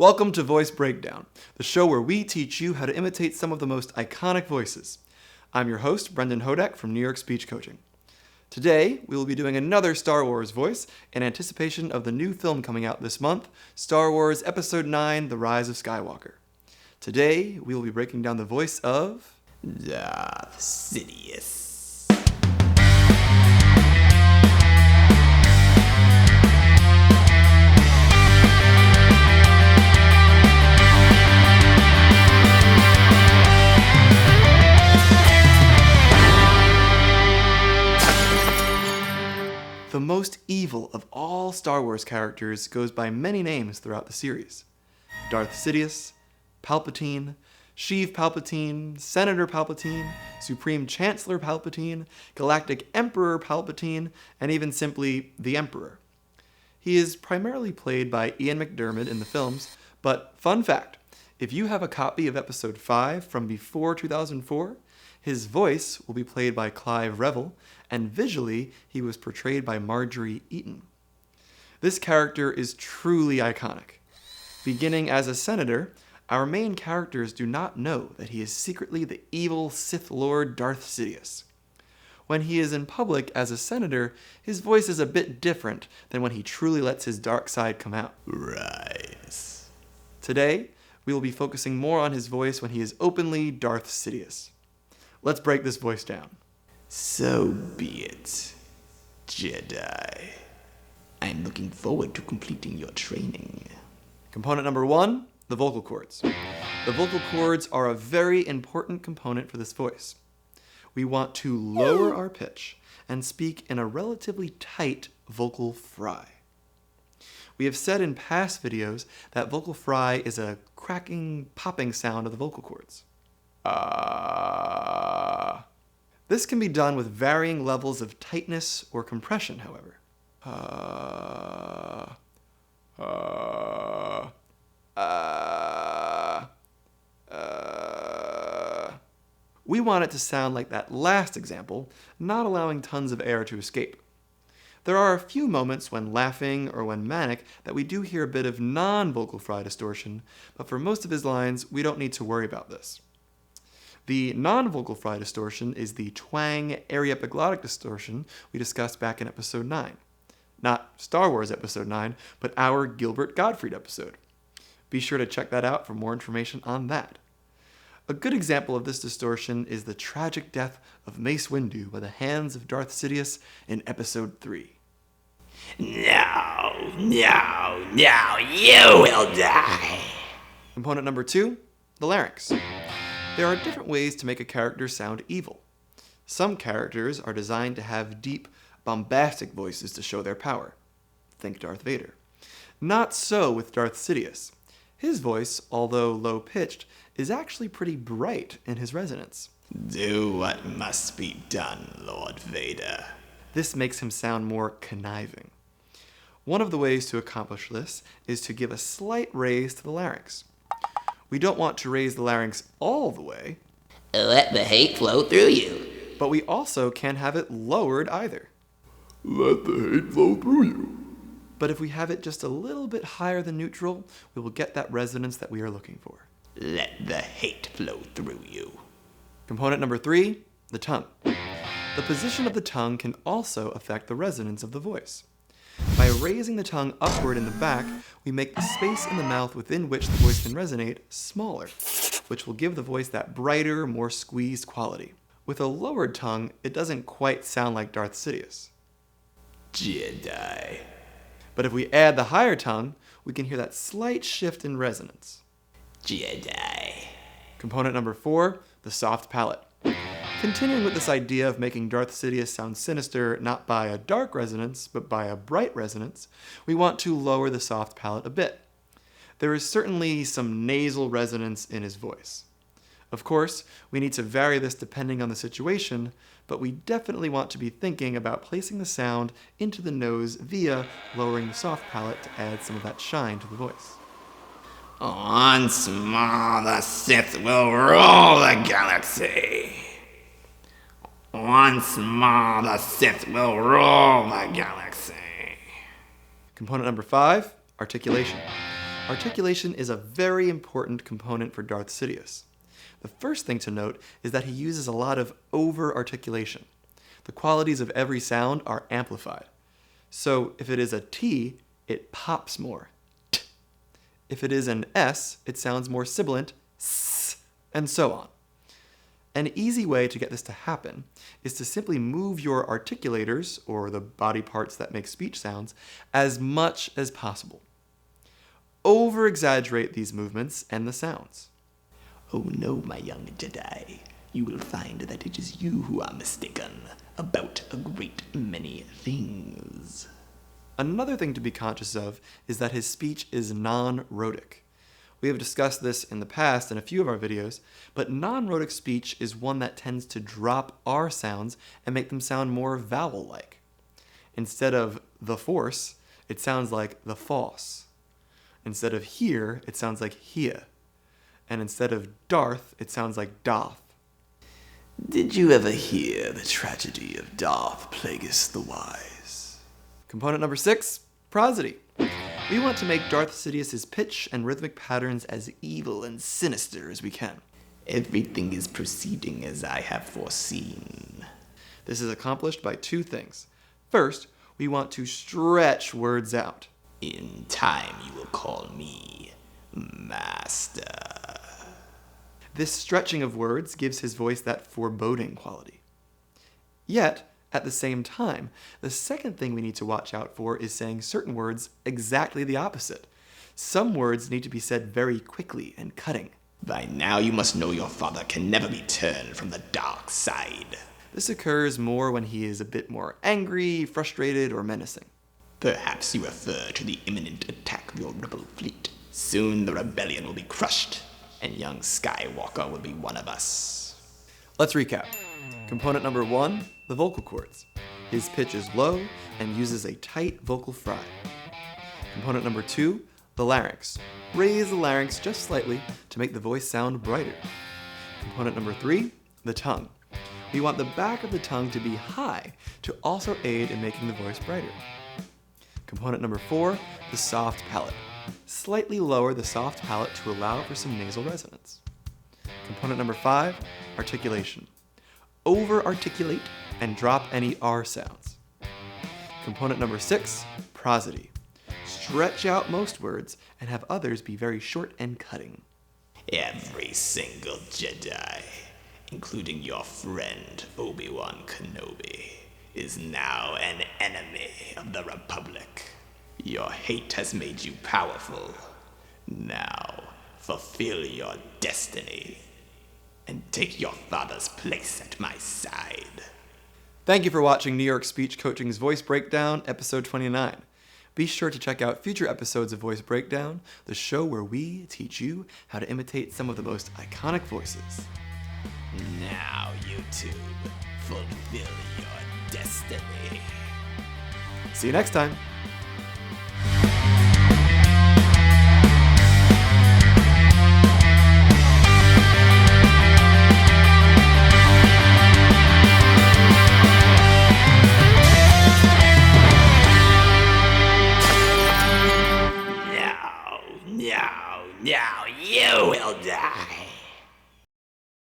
Welcome to Voice Breakdown, the show where we teach you how to imitate some of the most iconic voices. I'm your host, Brendan Houdek from New York Speech Coaching. Today, we will be doing another Star Wars voice in anticipation of the new film coming out this month, Star Wars Episode 9, The Rise of Skywalker. Today, we will be breaking down the voice of Darth Sidious. The most evil of all Star Wars characters goes by many names throughout the series. Darth Sidious, Palpatine, Sheev Palpatine, Senator Palpatine, Supreme Chancellor Palpatine, Galactic Emperor Palpatine, and even simply the Emperor. He is primarily played by Ian McDiarmid in the films, but fun fact, if you have a copy of Episode 5 from before 2004, his voice will be played by Clive Revill, and visually, he was portrayed by Marjorie Eaton. This character is truly iconic. Beginning as a senator, our main characters do not know that he is secretly the evil Sith Lord Darth Sidious. When he is in public as a senator, his voice is a bit different than when he truly lets his dark side come out. Rise. Today, we will be focusing more on his voice when he is openly Darth Sidious. Let's break this voice down. So be it, Jedi. I'm looking forward to completing your training. Component number 1, the vocal cords. The vocal cords are a very important component for this voice. We want to lower our pitch and speak in a relatively tight vocal fry. We have said in past videos that vocal fry is a cracking, popping sound of the vocal cords. This can be done with varying levels of tightness or compression, however. We want it to sound like that last example, not allowing tons of air to escape. There are a few moments when laughing or when manic that we do hear a bit of non-vocal fry distortion, but for most of his lines, we don't need to worry about this. The non-vocal fry distortion is the twang aryepiglottic distortion we discussed back in Episode 9. Not Star Wars Episode 9, but our Gilbert Gottfried episode. Be sure to check that out for more information on that. A good example of this distortion is the tragic death of Mace Windu by the hands of Darth Sidious in Episode 3. No, you will die. Component number 2, the larynx. There are different ways to make a character sound evil. Some characters are designed to have deep, bombastic voices to show their power. Think Darth Vader. Not so with Darth Sidious. His voice, although low-pitched, is actually pretty bright in his resonance. Do what must be done, Lord Vader. This makes him sound more conniving. One of the ways to accomplish this is to give a slight raise to the larynx. We don't want to raise the larynx all the way. Let the hate flow through you. But we also can't have it lowered either. Let the hate flow through you. But if we have it just a little bit higher than neutral, we will get that resonance that we are looking for. Let the hate flow through you. Component number 3, the tongue. The position of the tongue can also affect the resonance of the voice. By raising the tongue upward in the back, we make the space in the mouth within which the voice can resonate smaller, which will give the voice that brighter, more squeezed quality. With a lowered tongue, it doesn't quite sound like Darth Sidious. Jedi. But if we add the higher tongue, we can hear that slight shift in resonance. Jedi. Component number 4, the soft palate. Continuing with this idea of making Darth Sidious sound sinister not by a dark resonance, but by a bright resonance, we want to lower the soft palate a bit. There is certainly some nasal resonance in his voice. Of course, we need to vary this depending on the situation, but we definitely want to be thinking about placing the sound into the nose via lowering the soft palate to add some of that shine to the voice. Once more the Sith will rule the galaxy. Once more the Sith will rule the galaxy. Component number 5, articulation. Articulation is a very important component for Darth Sidious. The first thing to note is that he uses a lot of over-articulation. The qualities of every sound are amplified. So if it is a T, it pops more. T. If it is an S, it sounds more sibilant, S, and so on. An easy way to get this to happen is to simply move your articulators, or the body parts that make speech sounds, as much as possible. Over-exaggerate these movements and the sounds. Oh no, my young Jedi. You will find that it is you who are mistaken about a great many things. Another thing to be conscious of is that his speech is non-rhotic. We have discussed this in the past in a few of our videos, but non-rhotic speech is one that tends to drop R sounds and make them sound more vowel-like. Instead of the force, it sounds like the foss. Instead of here, it sounds like here. And instead of Darth, it sounds like Doth. Did you ever hear the tragedy of Darth Plagueis the Wise? Component number 6, prosody. We want to make Darth Sidious's pitch and rhythmic patterns as evil and sinister as we can. Everything is proceeding as I have foreseen. This is accomplished by two things. First, we want to stretch words out. In time you will call me Master. This stretching of words gives his voice that foreboding quality. Yet, at the same time, the second thing we need to watch out for is saying certain words exactly the opposite. Some words need to be said very quickly and cutting. By now you must know your father can never be turned from the dark side. This occurs more when he is a bit more angry, frustrated, or menacing. Perhaps you refer to the imminent attack of your rebel fleet. Soon the rebellion will be crushed, and young Skywalker will be one of us. Let's recap. Component number 1, the vocal cords. His pitch is low and uses a tight vocal fry. Component number 2, the larynx. Raise the larynx just slightly to make the voice sound brighter. Component number 3, the tongue. We want the back of the tongue to be high to also aid in making the voice brighter. Component number 4, the soft palate. Slightly lower the soft palate to allow for some nasal resonance. Component number 5, articulation. Over-articulate and drop any R sounds. Component number 6, prosody. Stretch out most words and have others be very short and cutting. Every single Jedi, including your friend Obi-Wan Kenobi, is now an enemy of the Republic. Your hate has made you powerful. Now, fulfill your destiny and take your father's place at my side. Thank you for watching New York Speech Coaching's Voice Breakdown, episode 29. Be sure to check out future episodes of Voice Breakdown, the show where we teach you how to imitate some of the most iconic voices. Now, YouTube, fulfill your destiny. See you next time.